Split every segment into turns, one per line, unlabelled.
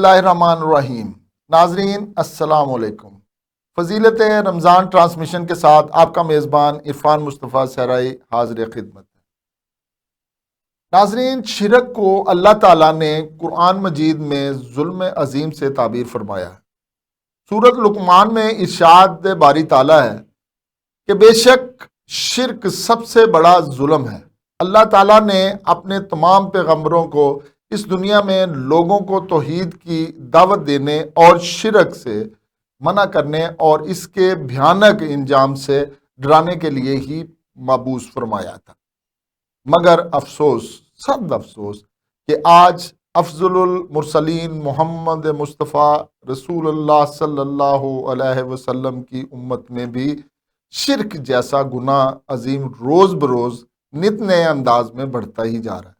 اللہ الرحمن الرحیم۔ ناظرین السلام علیکم۔ فضیلت رمضان ٹرانسمیشن کے ساتھ آپ کا میزبان عرفان مصطفیٰ صحرائی حاضر خدمت ہے۔ ناظرین، شرک کو اللہ تعالیٰ نے قرآن مجید میں ظلم عظیم سے تعبیر فرمایا ہے۔ سورۃ لقمان میں ارشاد باری تعالیٰ ہے کہ بے شک شرک سب سے بڑا ظلم ہے۔ اللہ تعالیٰ نے اپنے تمام پیغمبروں کو اس دنیا میں لوگوں کو توحید کی دعوت دینے اور شرک سے منع کرنے اور اس کے بھیانک انجام سے ڈرانے کے لیے ہی مبعوث فرمایا تھا۔ مگر افسوس، سخت افسوس کہ آج افضل المرسلین محمد مصطفیٰ رسول اللہ صلی اللہ علیہ وسلم کی امت میں بھی شرک جیسا گناہ عظیم روز بروز نت نئے انداز میں بڑھتا ہی جا رہا ہے۔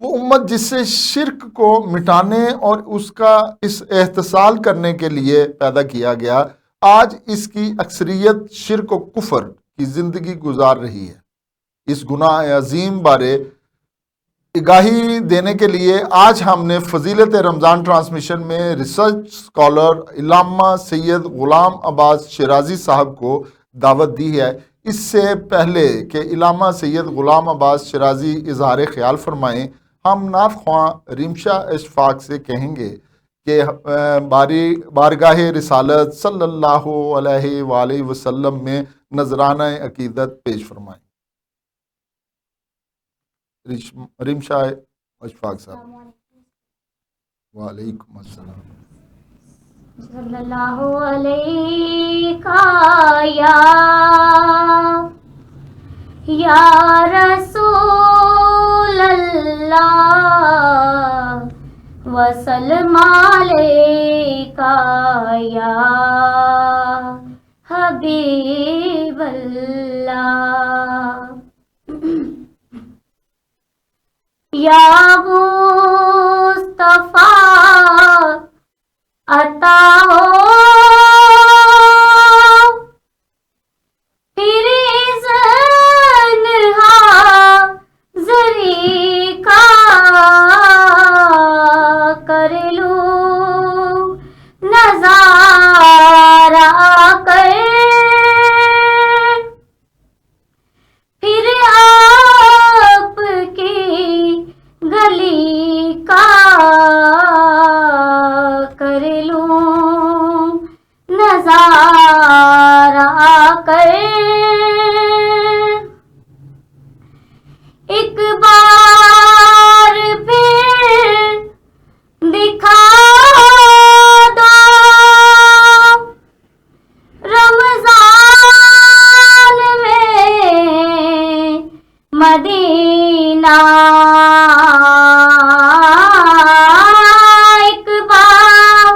وہ امت جس سے شرک کو مٹانے اور اس کا احتسال کرنے کے لیے پیدا کیا گیا، آج اس کی اکثریت شرک و کفر کی زندگی گزار رہی ہے۔ اس گناہ عظیم بارے آگاہی دینے کے لیے آج ہم نے فضیلت رمضان ٹرانسمیشن میں ریسرچ اسکالر علامہ سید غلام عباس شیرازی صاحب کو دعوت دی ہے۔ اس سے پہلے کہ علامہ سید غلام عباس شیرازی اظہار خیال فرمائیں، ہم نعت خواں ریمشا اشفاق سے کہیں گے کہ بارگاہ رسالت صلی اللہ علیہ وآلہ وسلم میں نذرانہ عقیدت پیش فرمائیں۔ ریمشا اشفاق صاحب۔ وعلیکم السلام۔
صلی اللہ علیہ یا رسول اللہ وسلم علیکہ یا حبیب اللہ یا مصطفیٰ عطا ہو تیری زنہا زری کا کر لوں نظارہ کر پھر آپ کی گلی کا کر لوں نظارہ کر ایک بار پھر دکھا دو رمضان میں مدینہ، ایک بار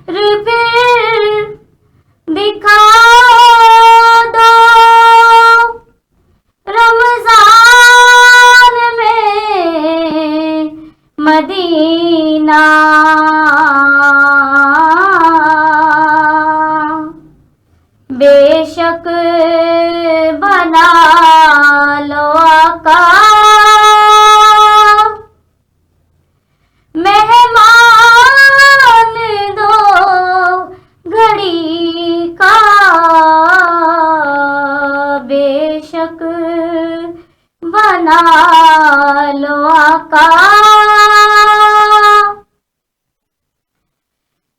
پھر دکھا دو رمضان میں مدینہ، بے شک بنا لو آقا مہمان دو گھڑی کا، بے شک بنا لو آقا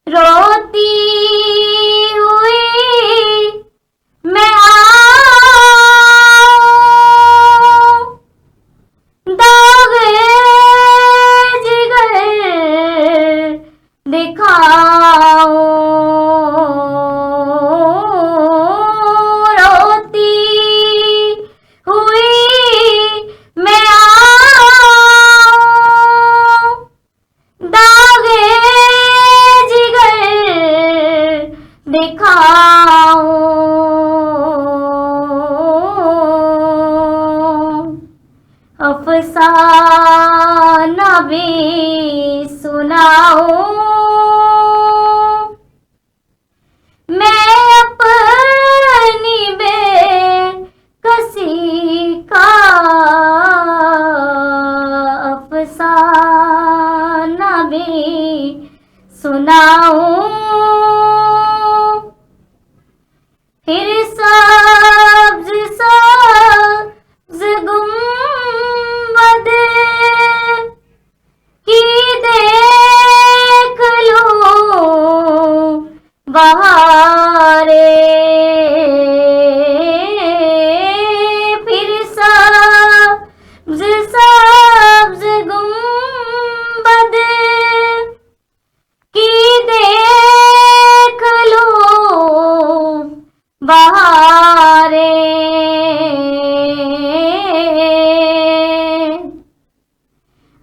روتی ہوئی میں آؤں داغ جگر دکھاؤں، روتی ہوئی میں آؤں داغ جگر دکھاؤں، افسانہ بھی سناؤں میں اپنی بے کسی کا، افسانہ بھی سناؤں پھر سبز سبز گنبد کی دیکھ لوں بہارے، پھر سبز سبز گنبد کی دیکھ لوں بہارے،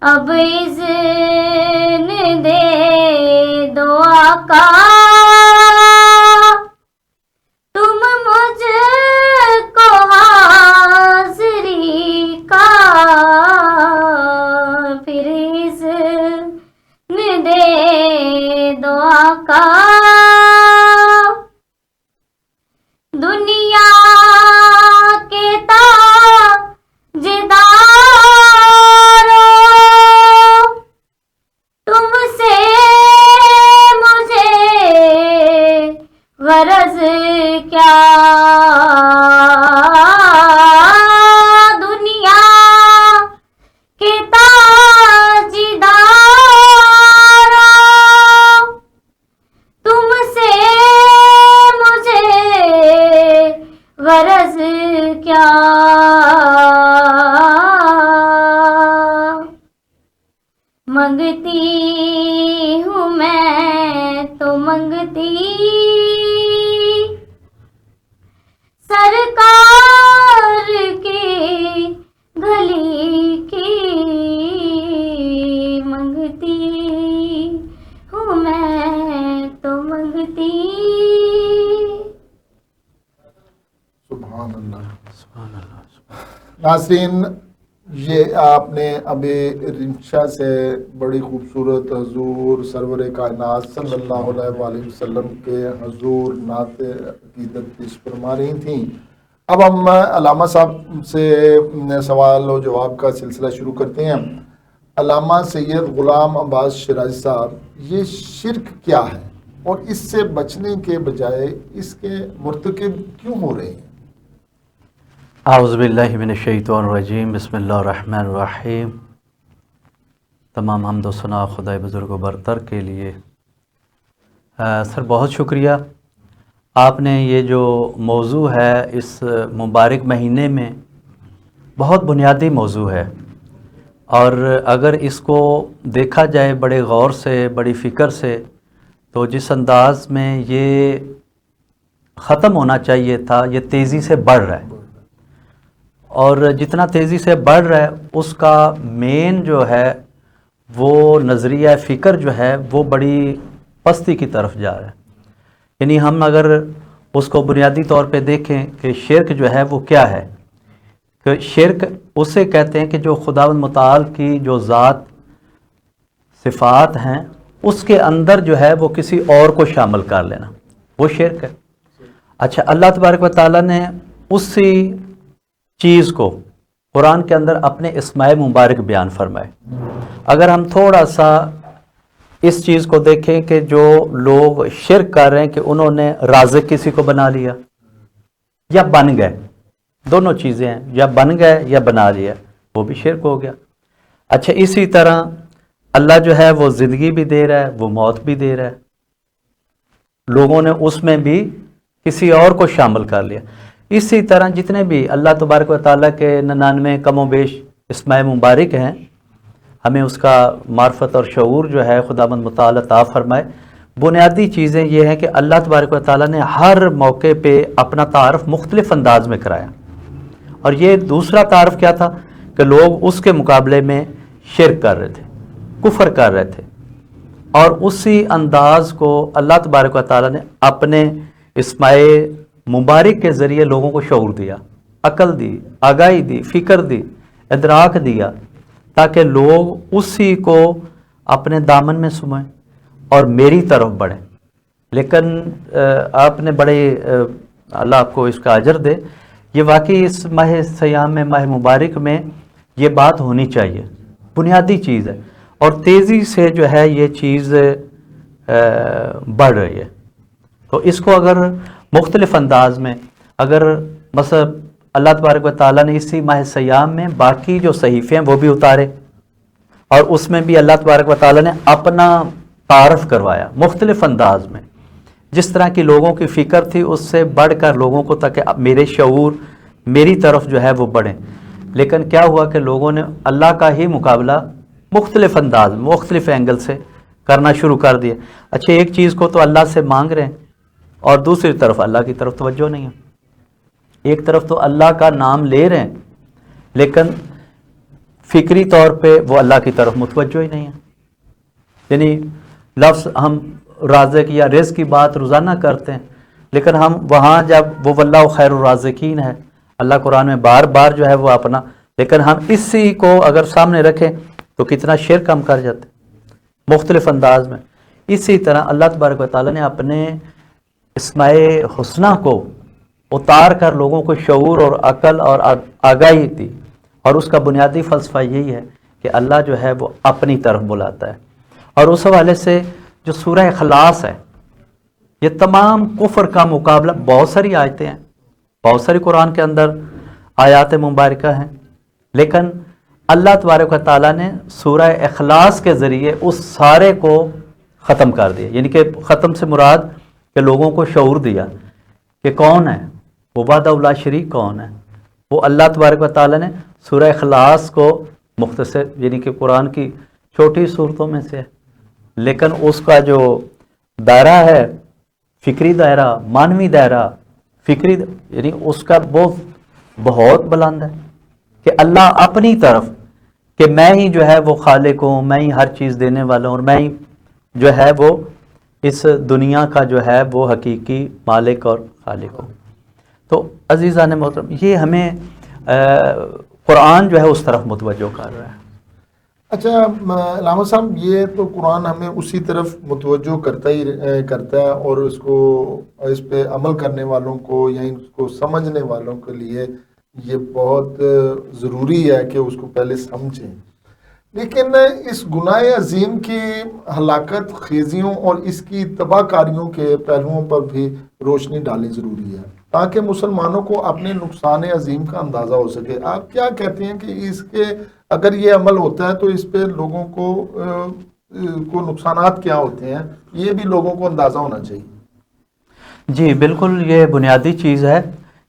اب اذن دے دو آقا تم مجھ کو حاضری کا، پھر اذن دے دو آقا دنیا کے تاجداروں تم سے مجھے غرض کیا، دنیا کے تاجداروں تم سے مجھے غرض کیا، منگتی ہوں میں تو منگتی سرکار کی گلی کی، منگتی ہوں میں تو منگتی۔
سبحان اللہ۔
سبحان اللہ۔
ناظرین، یہ آپ نے ابھی رنشا سے بڑی خوبصورت حضور سرور کائنات صلی اللہ علیہ وآلہ وسلم کے حضور نعت عقیدت پیش فرما رہی تھیں۔ اب ہم علامہ صاحب سے سوال و جواب کا سلسلہ شروع کرتے ہیں۔ علامہ سید غلام عباس شیرازی صاحب، یہ شرک کیا ہے اور اس سے بچنے کے بجائے اس کے مرتکب کیوں ہو رہے ہیں؟
اعوذ باللہ من الشیطان الرجیم، بسم اللہ الرحمن الرحیم۔ تمام حمد و ثنا خدائے بزرگ و برتر کے لیے۔ سر بہت شکریہ، آپ نے یہ جو موضوع ہے اس مبارک مہینے میں بہت بنیادی موضوع ہے، اور اگر اس کو دیکھا جائے بڑے غور سے، بڑی فکر سے، تو جس انداز میں یہ ختم ہونا چاہیے تھا یہ تیزی سے بڑھ رہا ہے، اور جتنا تیزی سے بڑھ رہا ہے اس کا مین جو ہے وہ نظریہ فکر جو ہے وہ بڑی پستی کی طرف جا رہا ہے۔ یعنی ہم اگر اس کو بنیادی طور پہ دیکھیں کہ شرک جو ہے وہ کیا ہے، کہ شرک اسے کہتے ہیں کہ جو خداوند متعال کی جو ذات صفات ہیں اس کے اندر جو ہے وہ کسی اور کو شامل کر لینا، وہ شرک ہے۔ اچھا، اللہ تبارک و تعالیٰ نے اسی چیز کو قرآن کے اندر اپنے اسماء مبارک بیان فرمائے۔ اگر ہم تھوڑا سا اس چیز کو دیکھیں کہ جو لوگ شرک کر رہے ہیں کہ انہوں نے رازق کسی کو بنا لیا یا بن گئے، دونوں چیزیں ہیں، یا بن گئے یا بنا لیا، وہ بھی شرک ہو گیا۔ اچھا، اسی طرح اللہ جو ہے وہ زندگی بھی دے رہا ہے، وہ موت بھی دے رہا ہے، لوگوں نے اس میں بھی کسی اور کو شامل کر لیا۔ اسی طرح جتنے بھی اللہ تبارک و تعالیٰ کے 99 کم و بیش اسماء مبارک ہیں، ہمیں اس کا معرفت اور شعور جو ہے خداوند متعال عطا فرمائے۔ بنیادی چیزیں یہ ہیں کہ اللہ تبارک و تعالیٰ نے ہر موقع پہ اپنا تعارف مختلف انداز میں کرایا، اور یہ دوسرا تعارف کیا تھا کہ لوگ اس کے مقابلے میں شرک کر رہے تھے، کفر کر رہے تھے، اور اسی انداز کو اللہ تبارک و تعالیٰ نے اپنے اسماء مبارک کے ذریعے لوگوں کو شعور دیا، عقل دی، آگاہی دی، فکر دی، ادراک دیا، تاکہ لوگ اسی کو اپنے دامن میں سمائیں اور میری طرف بڑھیں۔ لیکن آپ نے بڑے اللہ آپ کو اس کا اجر دے، یہ واقعی اس ماہ سیام میں، ماہ مبارک میں یہ بات ہونی چاہیے، بنیادی چیز ہے، اور تیزی سے جو ہے یہ چیز بڑھ رہی ہے. تو اس کو اگر مختلف انداز میں اگر مثلا اللہ تبارک و تعالیٰ نے اسی ماہ سیام میں باقی جو صحیفے ہیں وہ بھی اتارے اور اس میں بھی اللہ تبارک و تعالیٰ نے اپنا تعارف کروایا مختلف انداز میں. جس طرح کی لوگوں کی فکر تھی اس سے بڑھ کر لوگوں کو تاکہ میرے شعور میری طرف جو ہے وہ بڑھیں. لیکن کیا ہوا کہ لوگوں نے اللہ کا ہی مقابلہ مختلف انداز مختلف اینگل سے کرنا شروع کر دیا. اچھا ایک چیز کو تو اللہ سے مانگ رہے ہیں اور دوسری طرف اللہ کی طرف توجہ نہیں ہے. ایک طرف تو اللہ کا نام لے رہے ہیں لیکن فکری طور پہ وہ اللہ کی طرف متوجہ ہی نہیں ہے. یعنی لفظ ہم رازق یا رزق کی بات روزانہ کرتے ہیں لیکن ہم وہاں جب وہ واللہ خیر الرازقین ہے اللہ قرآن میں بار بار جو ہے وہ اپنا، لیکن ہم اسی کو اگر سامنے رکھیں تو کتنا شرک ہم کر جاتے ہیں مختلف انداز میں. اسی طرح اللہ تبارک و تعالیٰ نے اپنے اسماء حسنہ کو اتار کر لوگوں کو شعور اور عقل اور آگاہی دی اور اس کا بنیادی فلسفہ یہی ہے کہ اللہ جو ہے وہ اپنی طرف بلاتا ہے. اور اس حوالے سے جو سورہ اخلاص ہے یہ تمام کفر کا مقابلہ، بہت ساری آیتیں ہیں بہت ساری قرآن کے اندر آیات مبارکہ ہیں لیکن اللہ تبارک و تعالیٰ نے سورہ اخلاص کے ذریعے اس سارے کو ختم کر دیا. یعنی کہ ختم سے مراد کہ لوگوں کو شعور دیا کہ کون ہے وہ وحدہ لا شریک کون ہے. وہ اللہ تبارک و تعالیٰ نے سورہ اخلاص کو مختصر یعنی کہ قرآن کی چھوٹی صورتوں میں سے ہے لیکن اس کا جو دائرہ ہے فکری دائرہ معنوی دائرہ فکری یعنی اس کا بہت بلند ہے کہ اللہ اپنی طرف کہ میں ہی جو ہے وہ خالق ہوں، میں ہی ہر چیز دینے والا ہوں اور میں ہی جو ہے وہ اس دنیا کا جو ہے وہ حقیقی مالک اور خالق ہوں. تو عزیزان محترم یہ ہمیں قرآن جو ہے اس طرف متوجہ کر رہا ہے.
اچھا علامہ صاحب یہ تو قرآن ہمیں اسی طرف متوجہ کرتا ہے اور اس پہ عمل کرنے والوں کو یا اس کو سمجھنے والوں کے لیے یہ بہت ضروری ہے کہ اس کو پہلے سمجھیں. لیکن اس گناہ عظیم کی ہلاکت خیزیوں اور اس کی تباہ کاریوں کے پہلوؤں پر بھی روشنی ڈالنی ضروری ہے تاکہ مسلمانوں کو اپنے نقصان عظیم کا اندازہ ہو سکے. آپ کیا کہتے ہیں کہ اس کے اگر یہ عمل ہوتا ہے تو اس پہ لوگوں کو نقصانات کیا ہوتے ہیں، یہ بھی لوگوں کو اندازہ ہونا چاہیے.
جی بالکل یہ بنیادی چیز ہے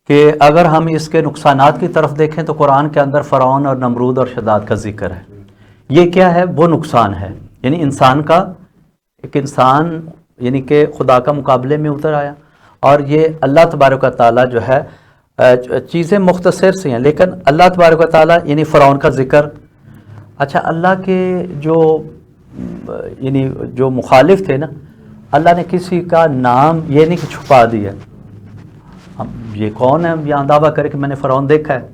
کہ اگر ہم اس کے نقصانات کی طرف دیکھیں تو قرآن کے اندر فرعون اور نمرود اور شداد کا ذکر ہے. یہ کیا ہے؟ وہ نقصان ہے یعنی انسان کا، ایک انسان یعنی کہ خدا کا مقابلے میں اتر آیا. اور یہ اللہ تبارک و تعالیٰ جو ہے چیزیں مختصر سی ہیں لیکن اللہ تبارک و تعالیٰ یعنی فرعون کا ذکر. اچھا اللہ کے یعنی جو مخالف تھے نا اللہ نے کسی کا نام یہ نہیں کہ چھپا دیا. یہ کون ہے یہاں دعویٰ کرے کہ میں نے فرعون دیکھا ہے،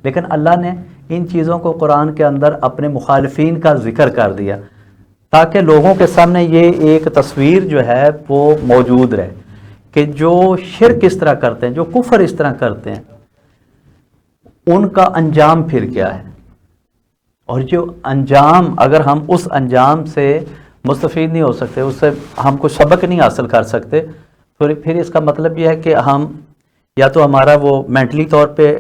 لیکن اللہ نے ان چیزوں کو قرآن کے اندر اپنے مخالفین کا ذکر کر دیا تاکہ لوگوں کے سامنے یہ ایک تصویر جو ہے وہ موجود رہے کہ جو شرک اس طرح کرتے ہیں، جو کفر اس طرح کرتے ہیں، ان کا انجام پھر کیا ہے. اور جو انجام اگر ہم اس انجام سے مستفید نہیں ہو سکتے، اس سے ہم کچھ سبق نہیں حاصل کر سکتے، تو پھر اس کا مطلب یہ ہے کہ ہم یا تو ہمارا وہ مینٹلی طور پہ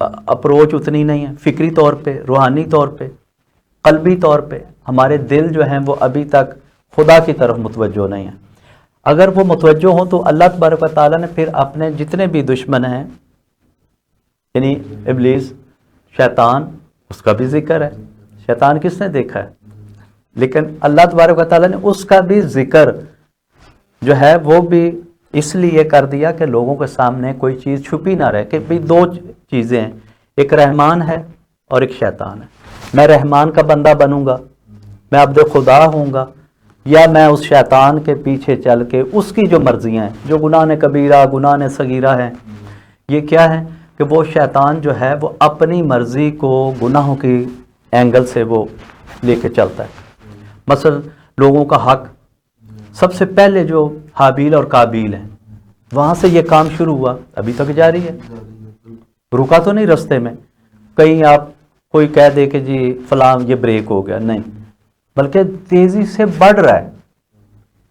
اپروچ اتنی نہیں ہے، فکری طور پہ، روحانی طور پہ، قلبی طور پہ ہمارے دل جو ہیں وہ ابھی تک خدا کی طرف متوجہ نہیں ہیں. اگر وہ متوجہ ہوں تو اللہ تبارک و تعالیٰ نے پھر اپنے جتنے بھی دشمن ہیں یعنی ابلیس شیطان اس کا بھی ذکر ہے. شیطان کس نے دیکھا ہے؟ لیکن اللہ تبارک و تعالیٰ نے اس کا بھی ذکر جو ہے وہ بھی اس لیے کر دیا کہ لوگوں کے سامنے کوئی چیز چھپی نہ رہے کہ بھئی دو چیزیں ہیں، ایک رحمان ہے اور ایک شیطان ہے. میں رحمان کا بندہ بنوں گا، میں عبد خدا ہوں گا، یا میں اس شیطان کے پیچھے چل کے اس کی جو مرضیاں ہیں، جو گناہ کبیرہ گناہ صغیرہ ہیں، یہ کیا ہے کہ وہ شیطان جو ہے وہ اپنی مرضی کو گناہوں کی اینگل سے وہ لے کے چلتا ہے. مثلا لوگوں کا حق سب سے پہلے جو حابیل اور قابیل ہیں وہاں سے یہ کام شروع ہوا، ابھی تک جاری ہے، رکا تو نہیں رستے میں. کہیں آپ کوئی کہہ دے کہ جی فلاں یہ بریک ہو گیا، نہیں، بلکہ تیزی سے بڑھ رہا ہے.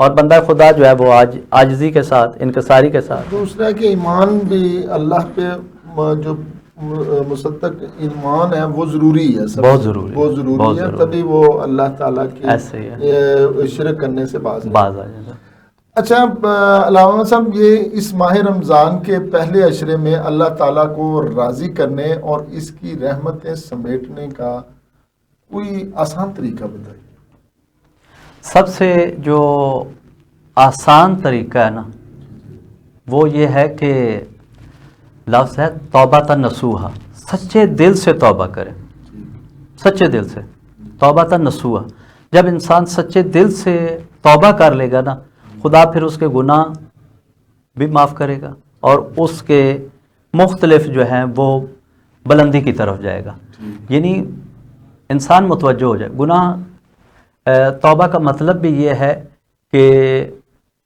اور بندہ خدا جو ہے وہ عاجزی کے ساتھ، انکساری کے ساتھ.
دوسرا کہ ایمان بھی اللہ پہ جو مصدق ایمان ہے وہ ضروری ہے،
بہت ضروری،
بہت ضروری ہے، تبھی وہ اللہ تعالیٰ کی
ایسے ہی ہے
شرک کرنے سے باز
آ جاتا.
اچھا علامہ صاحب، یہ اس ماہ رمضان کے پہلے عشرے میں اللہ تعالیٰ کو راضی کرنے اور اس کی رحمتیں سمیٹنے کا کوئی آسان طریقہ بتائیے.
سب سے جو آسان طریقہ ہے نا وہ یہ ہے کہ لفظ ہے توبہ نصوحا، سچے دل سے توبہ کرے، سچے دل سے توبہ نصوحا. جب انسان سچے دل سے توبہ کر لے گا نا، خدا پھر اس کے گناہ بھی معاف کرے گا اور اس کے مختلف جو ہیں وہ بلندی کی طرف جائے گا. یعنی انسان متوجہ ہو جائے. گناہ توبہ کا مطلب بھی یہ ہے کہ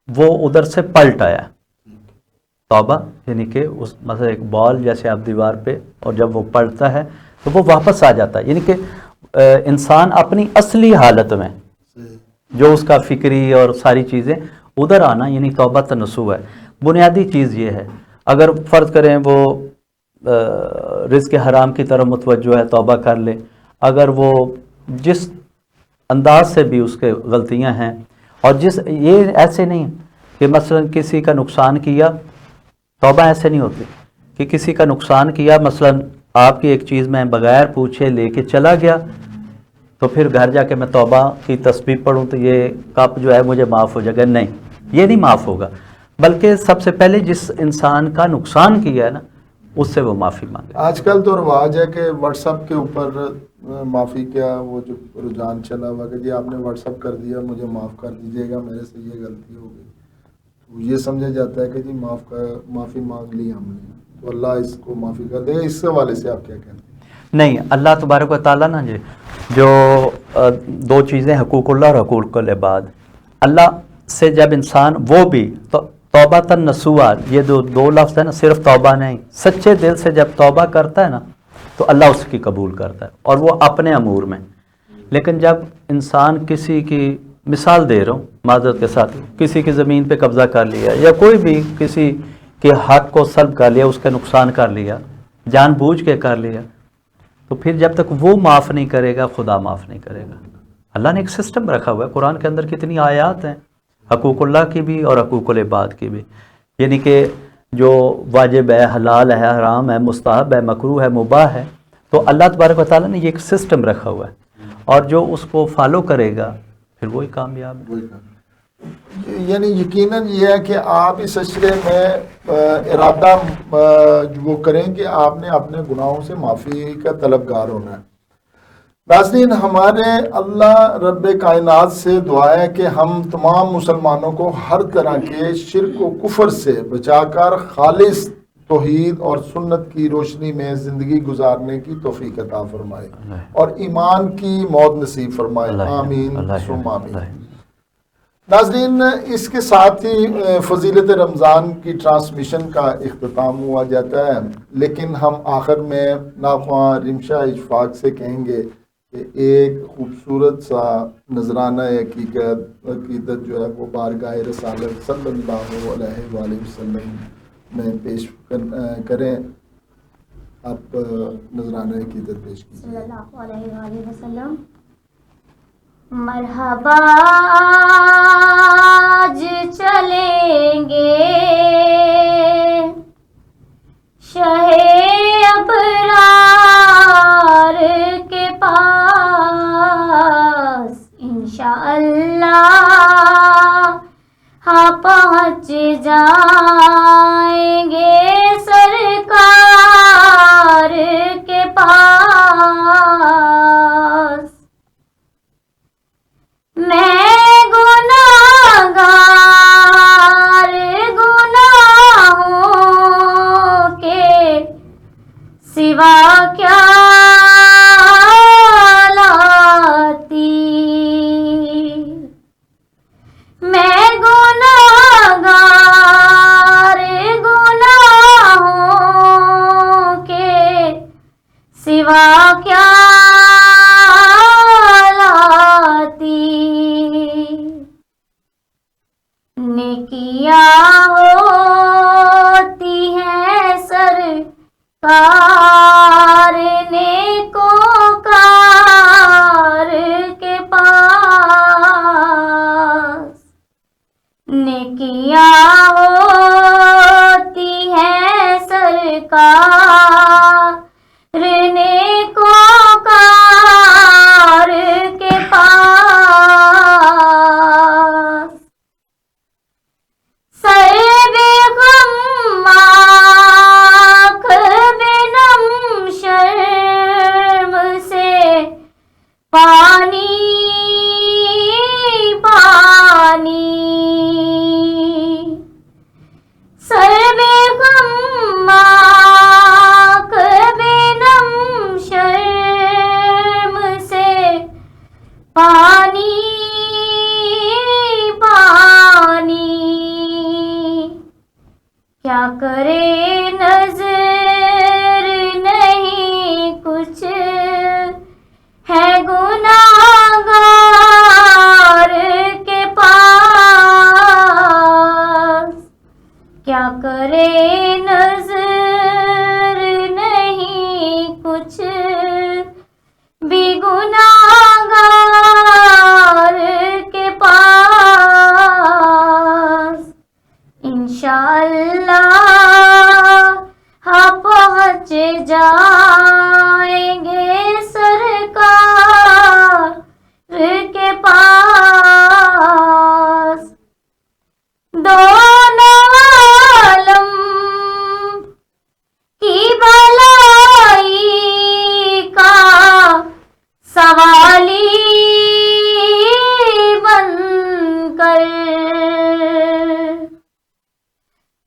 وہ ادھر سے پلٹ آیا. توبہ یعنی کہ اس مثلا ایک بال جیسے آپ دیوار پہ، اور جب وہ پلٹتا ہے تو وہ واپس آ جاتا ہے. یعنی کہ انسان اپنی اصلی حالت میں جو اس کا فکری اور ساری چیزیں ادھر آنا، یعنی توبہ نصوح ہے. بنیادی چیز یہ ہے. اگر فرض کریں وہ رزق حرام کی طرف متوجہ ہے، توبہ کر لے. اگر وہ جس انداز سے بھی اس کے غلطیاں ہیں، اور یہ ایسے نہیں کہ مثلا کسی کا نقصان کیا، توبہ ایسے نہیں ہوتی کہ کسی کا نقصان کیا، مثلا آپ کی ایک چیز میں بغیر پوچھے لے کے چلا گیا، تو پھر گھر جا کے میں توبہ کی تسبیح پڑھوں تو یہ کپ جو ہے مجھے معاف ہو جائے گا. نہیں، یہ نہیں معاف ہوگا. بلکہ سب سے پہلے جس انسان کا نقصان کیا ہے نا، اس سے وہ معافی مانگے.
آج کل تو رواج ہے کہ واٹس ایپ کے اوپر معافی کیا وہ جو رجحان چلا ہوا کہ جی آپ نے واٹس ایپ کر دیا، مجھے معاف کر دیجیے گا، میرے سے یہ غلطی ہو گئی. تو یہ سمجھا جاتا ہے کہ جی معافی مانگ لی ہم نے تو اللہ اس کو معافی کر دے گا. اس حوالے سے آپ کیا کہتے ہیں؟
نہیں، اللہ تبارک و تعالیٰ نا جی جو دو چیزیں، حقوق اللہ اور حقوق العباد. اللہ سے جب انسان وہ بھی توبہ نصوحا، یہ دو لفظ ہے نا، صرف توبہ نہیں، سچے دل سے جب توبہ کرتا ہے نا تو اللہ اس کی قبول کرتا ہے، اور وہ اپنے امور میں. لیکن جب انسان کسی کی، مثال دے رہا ہوں معذرت کے ساتھ، کسی کی زمین پہ قبضہ کر لیا یا کوئی بھی کسی کے حق کو سلب کر لیا، اس کا نقصان کر لیا، جان بوجھ کے کر لیا، تو پھر جب تک وہ معاف نہیں کرے گا خدا معاف نہیں کرے گا. اللہ نے ایک سسٹم رکھا ہوا ہے. قرآن کے اندر کتنی آیات ہیں حقوق اللہ کی بھی اور حقوق العباد کی بھی. یعنی کہ جو واجب ہے، حلال ہے، حرام ہے، مستحب ہے، مکروہ ہے، مباح ہے، تو اللہ تبارک و تعالیٰ نے یہ ایک سسٹم رکھا ہوا ہے، اور جو اس کو فالو کرے گا پھر وہی کامیاب ہے.
یعنی یقیناً یہ ہے کہ آپ اس عشرے میں ارادہ وہ کریں کہ آپ نے اپنے گناہوں سے معافی کا طلبگار ہونا ہے. ناظرین، ہمارے اللہ رب کائنات سے دعا ہے کہ ہم تمام مسلمانوں کو ہر طرح کے شرک و کفر سے بچا کر خالص توحید اور سنت کی روشنی میں زندگی گزارنے کی توفیق عطا فرمائے اور ایمان کی موت نصیب فرمائے. آمین ثم آمین. ناظرین، اس کے ساتھ ہی فضیلت رمضان کی ٹرانسمیشن کا اختتام ہوا جاتا ہے، لیکن ہم آخر میں ناخواں رمشہ اشفاق سے کہیں گے کہ ایک خوبصورت سا نذرانہ عقیدت جو ہے وہ بارگاہ رسالت صلی اللہ علیہ وآلہ وسلم میں پیش کریں. آپ نذرانہ عقیدت پیش کیجیے.
صلی اللہ علیہ وآلہ وسلم. مرحبا آج چلیں گے شہ ابرار کے پاس، انشاءاللہ ہاں پہنچ جائیں گے سرکار کے پاس. میں گناہگار گناہوں کے سوا کیا لاتی، میں گناہگار کیا کرے نظر نہیں کچھ ہے گناہگار کے پاس، کیا کرے نظر نہیں کچھ بھی گناہگار کے پاس، انشاءاللہ پہنچ جائیں گے سرکار کے پاس، دونوں عالم کی بھلائی کا سوالی بن کر،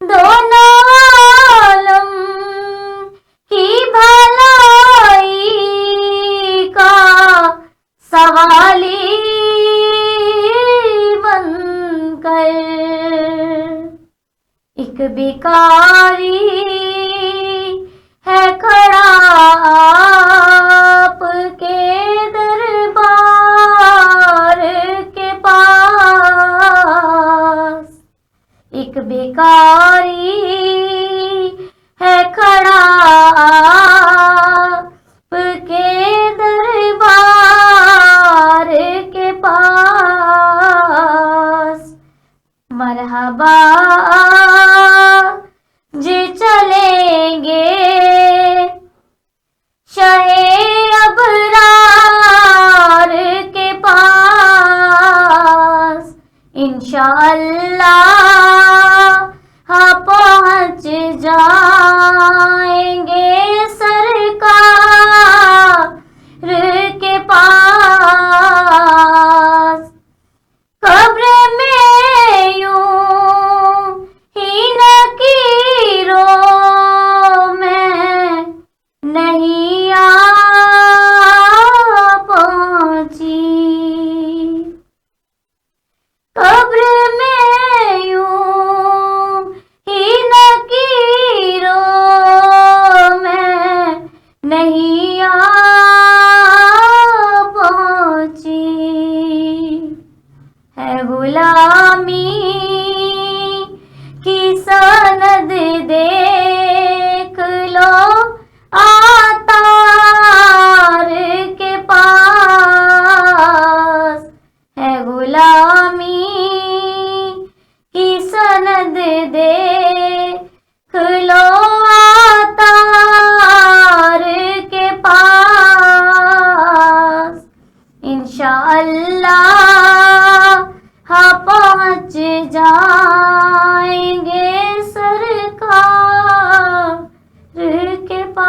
دونوں عالم کی بھلائی کا سوالی بن کر، ایک بیکاری ہے کھڑا آپ کے دربار کے پاس، ایک بیکاری ہے کھڑا آپ کے دربار کے پاس، مرحبا جی چلیں گے شاہ ابرار کے پاس، انشاءاللہ پہنچ جائیں گے سرکار کے پاس، قبر میں یوں ہی نکیروں میں نہیں آ پہنچی، قبر میں یوں ہی نکیروں میں نہیں آ پہنچی، ہے غلامی کی سند دیکھ لو آتار کے پاس، ہے غلامی کی سند دیکھ لو آتار کے پاس، انشاءاللہ پہنچ جائیں گے سرکار کے پاس۔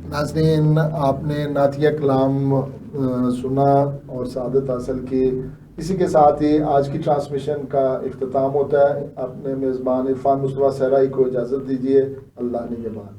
ناظرین، آپ نے نعتیہ کلام سنا اور سعادت حاصل کی۔ اسی کے ساتھ ہی آج کی ٹرانسمیشن کا اختتام ہوتا ہے۔ اپنے میزبان عرفان مصطفیٰ صحرائی کو اجازت دیجیے۔ اللہ نگہبان۔